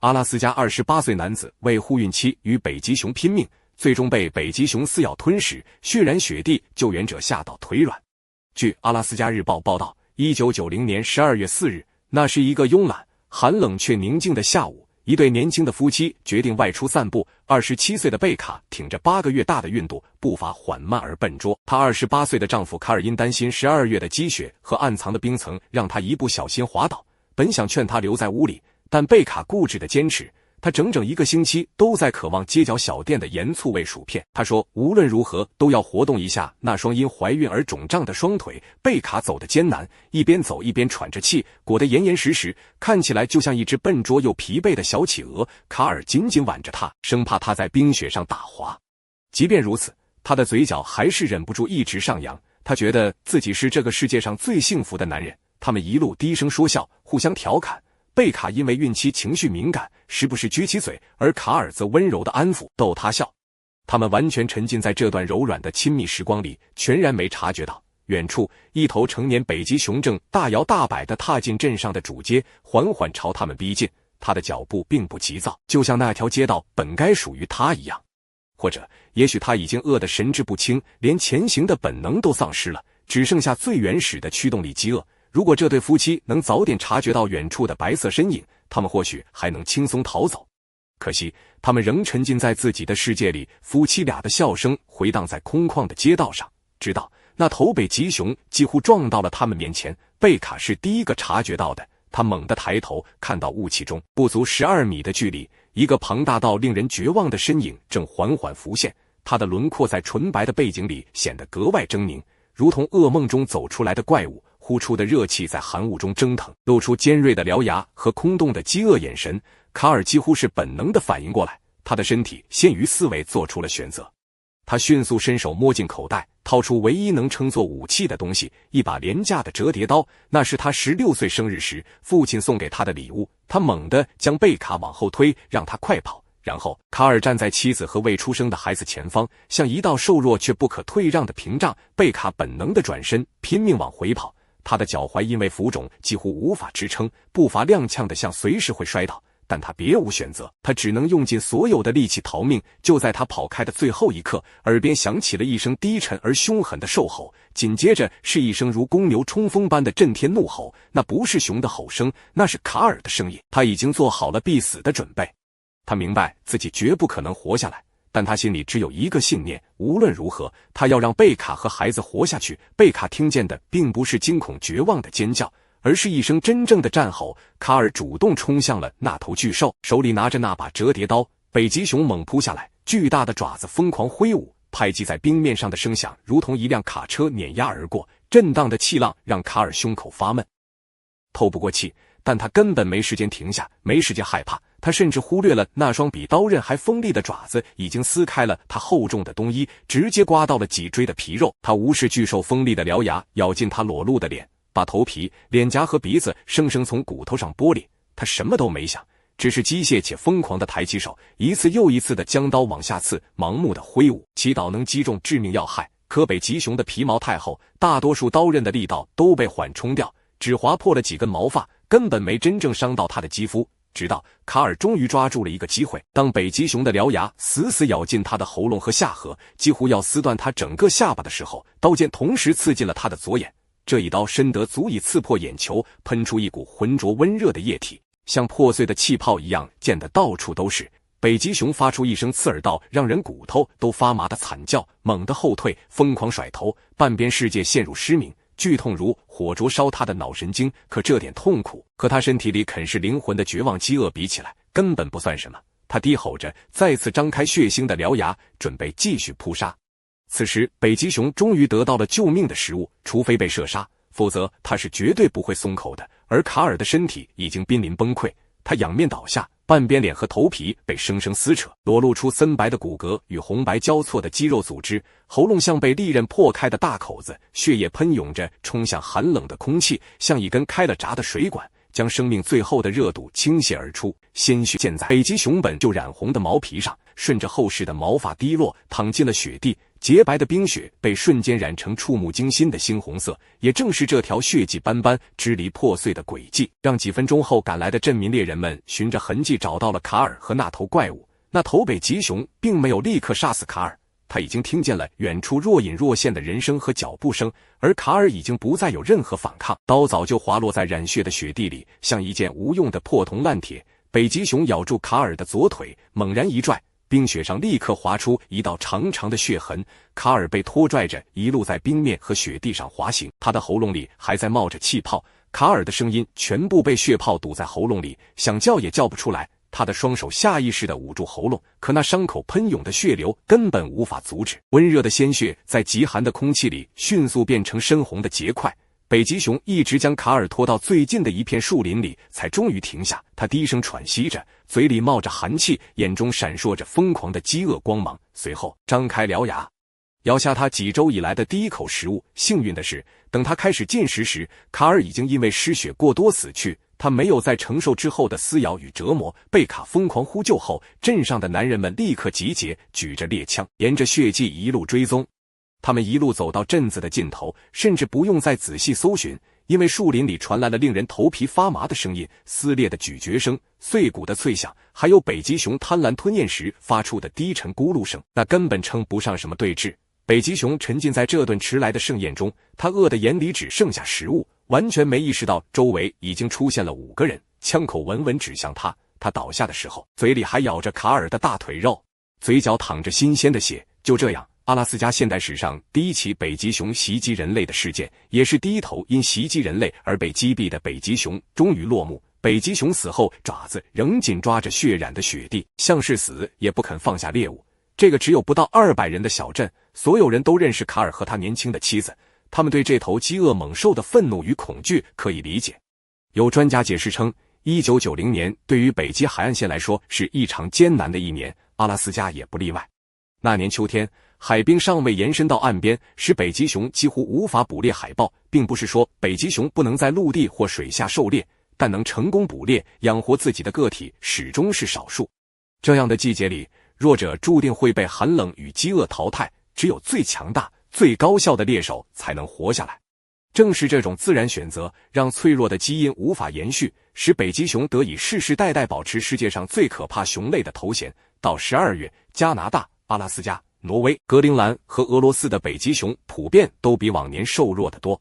阿拉斯加28岁男子为护孕期与北极熊拼命，最终被北极熊撕咬吞食，血染雪地，救援者吓到腿软。据阿拉斯加日报报道，1990年12月4日，那是一个慵懒、寒冷却宁静的下午，一对年轻的夫妻决定外出散步。27岁的贝卡挺着8个月大的孕肚，步伐缓慢而笨拙。她28岁的丈夫卡尔因担心12月的积雪和暗藏的冰层让她一不小心滑倒，本想劝她留在屋里，但贝卡固执地坚持。她整整1个星期都在渴望街角小店的盐醋味薯片。她说无论如何都要活动一下那双因怀孕而肿胀的双腿。贝卡走得艰难，一边走一边喘着气，裹得严严实实，看起来就像一只笨拙又疲惫的小企鹅。卡尔紧紧挽着她，生怕她在冰雪上打滑。即便如此，他的嘴角还是忍不住一直上扬。他觉得自己是这个世界上最幸福的男人。他们一路低声说笑，互相调侃。贝卡因为孕期情绪敏感，时不时撅起嘴，而卡尔则温柔地安抚，逗他笑。他们完全沉浸在这段柔软的亲密时光里，全然没察觉到远处一头成年北极熊正大摇大摆地踏进镇上的主街，缓缓朝他们逼近。他的脚步并不急躁，就像那条街道本该属于他一样。或者也许他已经饿得神志不清，连前行的本能都丧失了，只剩下最原始的驱动力——饥饿。如果这对夫妻能早点察觉到远处的白色身影，他们或许还能轻松逃走。可惜他们仍沉浸在自己的世界里，夫妻俩的笑声回荡在空旷的街道上，直到那头北极熊几乎撞到了他们面前。贝卡是第一个察觉到的，他猛地抬头，看到雾气中不足12米的距离，一个庞大到令人绝望的身影正缓缓浮现，他的轮廓在纯白的背景里显得格外狰狞，如同噩梦中走出来的怪物。呼出的热气在寒雾中蒸腾，露出尖锐的獠牙和空洞的饥饿眼神。卡尔几乎是本能地反应过来，他的身体先于思维做出了选择。他迅速伸手摸进口袋，掏出唯一能称作武器的东西——一把廉价的折叠刀。那是他16岁生日时父亲送给他的礼物。他猛地将贝卡往后推，让他快跑。然后卡尔站在妻子和未出生的孩子前方，像一道瘦弱却不可退让的屏障。贝卡本能地转身，拼命往回跑。他的脚踝因为浮肿几乎无法支撑，步伐踉跄得像随时会摔倒，但他别无选择，他只能用尽所有的力气逃命。就在他跑开的最后一刻，耳边响起了一声低沉而凶狠的兽吼，紧接着是一声如公牛冲锋般的震天怒吼。那不是熊的吼声，那是卡尔的声音。他已经做好了必死的准备，他明白自己绝不可能活下来，但他心里只有一个信念，无论如何他要让贝卡和孩子活下去。贝卡听见的并不是惊恐绝望的尖叫，而是一声真正的战吼。卡尔主动冲向了那头巨兽，手里拿着那把折叠刀。北极熊猛扑下来，巨大的爪子疯狂挥舞，拍击在冰面上的声响如同一辆卡车碾压而过，震荡的气浪让卡尔胸口发闷，透不过气。但他根本没时间停下，没时间害怕。他甚至忽略了那双比刀刃还锋利的爪子已经撕开了他厚重的冬衣，直接刮到了脊椎的皮肉。他无视巨兽锋利的獠牙咬进他裸露的脸，把头皮、脸颊和鼻子生生从骨头上剥离。他什么都没想，只是机械且疯狂地抬起手，一次又一次地将刀往下刺，盲目地挥舞，祈祷能击中致命要害。可北极熊的皮毛太厚，大多数刀刃的力道都被缓冲掉，只划破了几根毛发，根本没真正伤到他的肌肤。直到卡尔终于抓住了一个机会，当北极熊的獠牙死死咬进他的喉咙和下颌，几乎要撕断他整个下巴的时候，刀尖同时刺进了他的左眼。这一刀深得足以刺破眼球，喷出一股浑浊温热的液体，像破碎的气泡一样溅得到处都是。北极熊发出一声刺耳到让人骨头都发麻的惨叫，猛地后退，疯狂甩头，半边世界陷入失明。剧痛如火灼烧他的脑神经，可这点痛苦和他身体里啃噬灵魂的绝望饥饿比起来根本不算什么。他低吼着，再次张开血腥的獠牙，准备继续扑杀。此时北极熊终于得到了救命的食物，除非被射杀，否则他是绝对不会松口的。而卡尔的身体已经濒临崩溃，他仰面倒下，半边脸和头皮被生生撕扯，裸露出森白的骨骼与红白交错的肌肉组织，喉咙像被利刃破开的大口子，血液喷涌着冲向寒冷的空气，像一根开了闸的水管，将生命最后的热度倾泻而出。鲜血溅在北极熊本就染红的毛皮上，顺着厚实的毛发滴落，淌进了雪地，洁白的冰雪被瞬间染成触目惊心的猩红色，也正是这条血迹斑斑、支离破碎的轨迹，让几分钟后赶来的镇民猎人们循着痕迹找到了卡尔和那头怪物。那头北极熊并没有立刻杀死卡尔，他已经听见了远处若隐若现的人声和脚步声，而卡尔已经不再有任何反抗，刀早就滑落在染血的雪地里，像一件无用的破铜烂铁。北极熊咬住卡尔的左腿，猛然一拽，冰雪上立刻划出一道长长的血痕，卡尔被拖拽着一路在冰面和雪地上滑行，他的喉咙里还在冒着气泡，卡尔的声音全部被血泡堵在喉咙里，想叫也叫不出来。他的双手下意识地捂住喉咙，可那伤口喷涌的血流根本无法阻止。温热的鲜血在极寒的空气里迅速变成深红的结块。北极熊一直将卡尔拖到最近的一片树林里，才终于停下。他低声喘息着，嘴里冒着寒气，眼中闪烁着疯狂的饥饿光芒。随后张开獠牙，咬下他几周以来的第一口食物。幸运的是，等他开始进食时，卡尔已经因为失血过多死去。他没有在承受之后的撕咬与折磨。贝卡疯狂呼救后，镇上的男人们立刻集结，举着猎枪，沿着血迹一路追踪。他们一路走到镇子的尽头，甚至不用再仔细搜寻，因为树林里传来了令人头皮发麻的声音，撕裂的咀嚼声，碎骨的脆响，还有北极熊贪婪吞咽时发出的低沉咕噜声，那根本称不上什么对峙。北极熊沉浸在这顿迟来的盛宴中，他饿得眼里只剩下食物，完全没意识到周围已经出现了5个人，枪口稳稳指向他。他倒下的时候，嘴里还咬着卡尔的大腿肉，嘴角淌着新鲜的血。就这样，阿拉斯加现代史上第一起北极熊袭击人类的事件，也是第一头因袭击人类而被击毙的北极熊终于落幕。北极熊死后，爪子仍紧抓着血染的雪地，像是死也不肯放下猎物。这个只有不到200人的小镇，所有人都认识卡尔和他年轻的妻子，他们对这头饥饿猛兽的愤怒与恐惧可以理解。有专家解释称，1990年对于北极海岸线来说是异常艰难的一年，阿拉斯加也不例外。那年秋天，海冰尚未延伸到岸边，使北极熊几乎无法捕猎海豹。并不是说北极熊不能在陆地或水下狩猎，但能成功捕猎养活自己的个体始终是少数。这样的季节里，弱者注定会被寒冷与饥饿淘汰，只有最强大、最高效的猎手才能活下来。正是这种自然选择，让脆弱的基因无法延续，使北极熊得以世世代代保持世界上最可怕熊类的头衔。到12月，加拿大、阿拉斯加、挪威、格陵兰和俄罗斯的北极熊普遍都比往年瘦弱得多，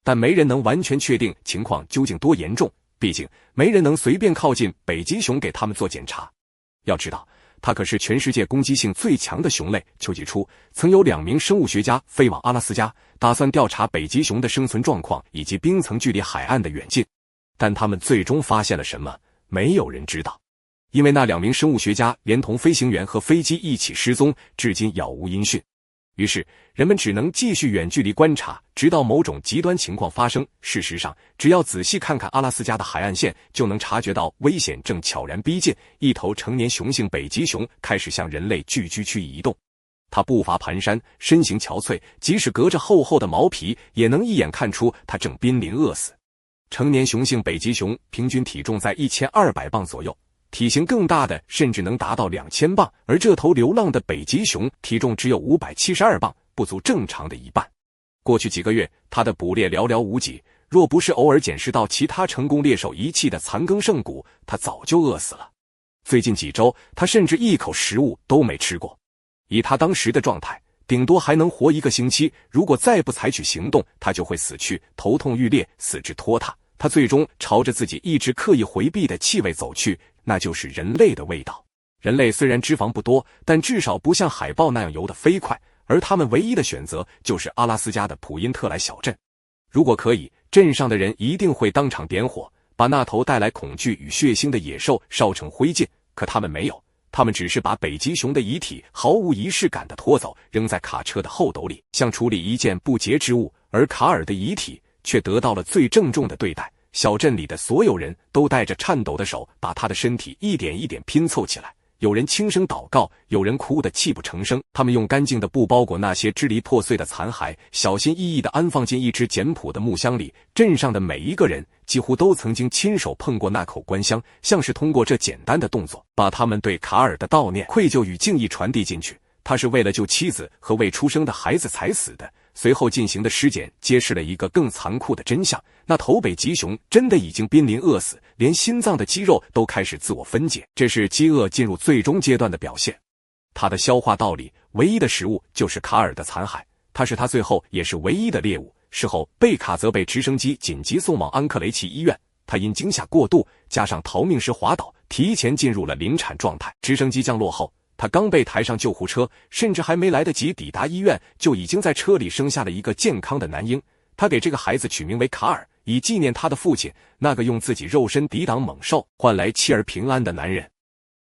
但没人能完全确定情况究竟多严重，毕竟没人能随便靠近北极熊给他们做检查。要知道，它可是全世界攻击性最强的熊类。秋季初，曾有2名生物学家飞往阿拉斯加，打算调查北极熊的生存状况以及冰层距离海岸的远近。但他们最终发现了什么？没有人知道，因为那2名生物学家连同飞行员和飞机一起失踪，至今杳无音讯。于是人们只能继续远距离观察，直到某种极端情况发生。事实上，只要仔细看看阿拉斯加的海岸线，就能察觉到危险正悄然逼近。一头成年雄性北极熊开始向人类聚居区移动，它步伐蹒跚，身形憔悴，即使隔着厚厚的毛皮，也能一眼看出它正濒临饿死。成年雄性北极熊平均体重在1200磅左右，体型更大的甚至能达到2000磅，而这头流浪的北极熊体重只有572磅，不足正常的一半。过去几个月，它的捕猎寥寥无几，若不是偶尔捡拾到其他成功猎手遗弃的残羹剩骨，它早就饿死了。最近几周，它甚至一口食物都没吃过。以它当时的状态，顶多还能活1个星期，如果再不采取行动，它就会死去，头痛欲裂，四肢拖沓。它最终朝着自己一直刻意回避的气味走去，那就是人类的味道。人类虽然脂肪不多，但至少不像海豹那样游得飞快，而他们唯一的选择就是阿拉斯加的普因特莱小镇。如果可以，镇上的人一定会当场点火，把那头带来恐惧与血腥的野兽烧成灰烬。可他们没有，他们只是把北极熊的遗体毫无仪式感地拖走，扔在卡车的后斗里，像处理一件不洁之物。而卡尔的遗体却得到了最郑重的对待。小镇里的所有人都带着颤抖的手把他的身体一点一点拼凑起来，有人轻声祷告，有人哭得泣不成声。他们用干净的布包裹那些支离破碎的残骸，小心翼翼地安放进一只简朴的木箱里。镇上的每一个人几乎都曾经亲手碰过那口棺香，像是通过这简单的动作，把他们对卡尔的悼念、愧疚与敬意传递进去。他是为了救妻子和未出生的孩子才死的。随后进行的尸检揭示了一个更残酷的真相，那头北极熊真的已经濒临饿死，连心脏的肌肉都开始自我分解，这是饥饿进入最终阶段的表现。他的消化道里唯一的食物就是卡尔的残骸，他是他最后也是唯一的猎物。事后贝卡则被直升机紧急送往安克雷奇医院，他因惊吓过度加上逃命时滑倒，提前进入了临产状态。直升机降落后，他刚被抬上救护车，甚至还没来得及抵达医院，就已经在车里生下了一个健康的男婴。他给这个孩子取名为卡尔，以纪念他的父亲，那个用自己肉身抵挡猛兽，换来妻儿平安的男人。